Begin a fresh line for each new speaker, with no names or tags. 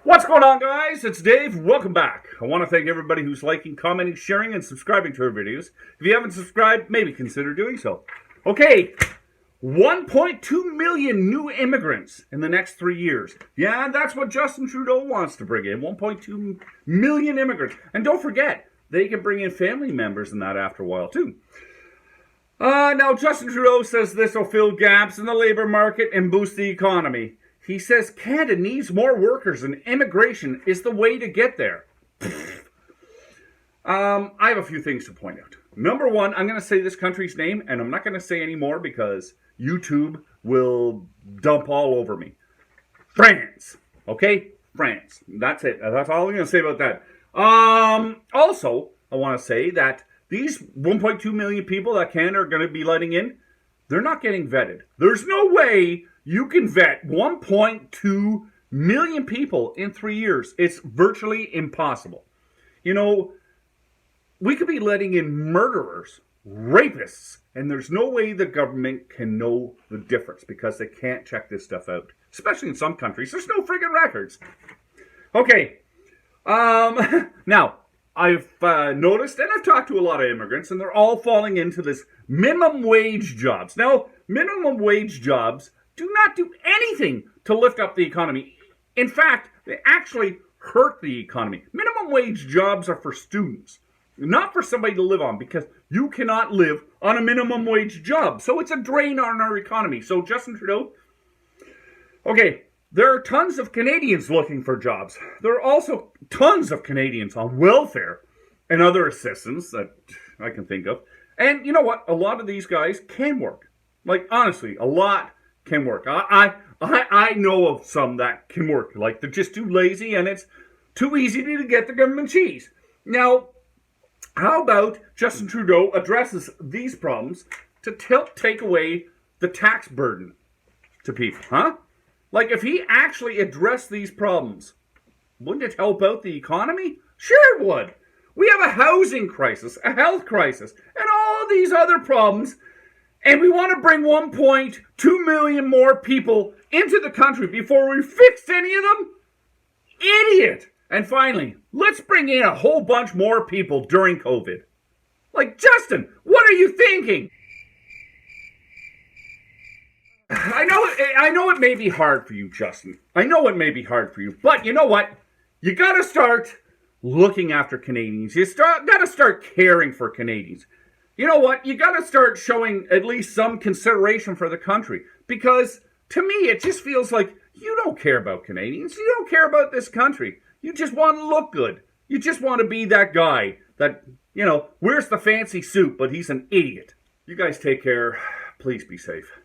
What's going on, guys? It's Dave. Welcome back. I want to thank everybody who's liking, commenting, sharing, and subscribing to our videos. If you haven't subscribed, maybe consider doing so. Okay, 1.2 million new immigrants in the next 3 years. Yeah, that's what Justin Trudeau wants to bring in, 1.2 million immigrants. And don't forget, they can bring in family members in that after a while, too. Now, Justin Trudeau says this will fill gaps in the labor market and boost the economy. He says Canada needs more workers and immigration is the way to get there. I have a few things to point out. Number one, I'm going to say this country's name, and I'm not going to say any more because YouTube will dump all over me. France. Okay? France. That's it. That's all I'm going to say about that. Also, I want to say that these 1.2 million people that Canada are going to be letting in, they're not getting vetted. There's no way you can vet 1.2 million people in 3 years. It's virtually impossible. You know, we could be letting in murderers, rapists, and there's no way the government can know the difference because they can't check this stuff out. Especially in some countries. There's no friggin' records. Okay. Now, I've noticed, and I've talked to a lot of immigrants, and they're all falling into this minimum wage jobs. Now, minimum wage jobs do not do anything to lift up the economy. In fact, they actually hurt the economy. Minimum wage jobs are for students, not for somebody to live on, because you cannot live on a minimum wage job. So it's a drain on our economy. So Justin Trudeau, okay, there are tons of Canadians looking for jobs. There are also tons of Canadians on welfare and other assistance that I can think of. And you know what? A lot of these guys can work. Like, honestly, a lot can work. I know of some that can work. Like, they're just too lazy and it's too easy to get the government cheese. Now, how about Justin Trudeau addresses these problems to take away the tax burden to people, huh? Like, if he actually addressed these problems, wouldn't it help out the economy? Sure it would. We have a housing crisis, a health crisis, and all these other problems, and we want to bring 1.2 million more people into the country before we fix any of them? Idiot! And finally, let's bring in a whole bunch more people during COVID. Like, Justin, what are you thinking? I know it may be hard for you, Justin. I know it may be hard for you. But you know what? You got to start looking after Canadians. You got to start caring for Canadians. You know what? You got to start showing at least some consideration for the country. Because to me, it just feels like you don't care about Canadians. You don't care about this country. You just want to look good. You just want to be that guy that, you know, wears the fancy suit, but he's an idiot. You guys take care. Please be safe.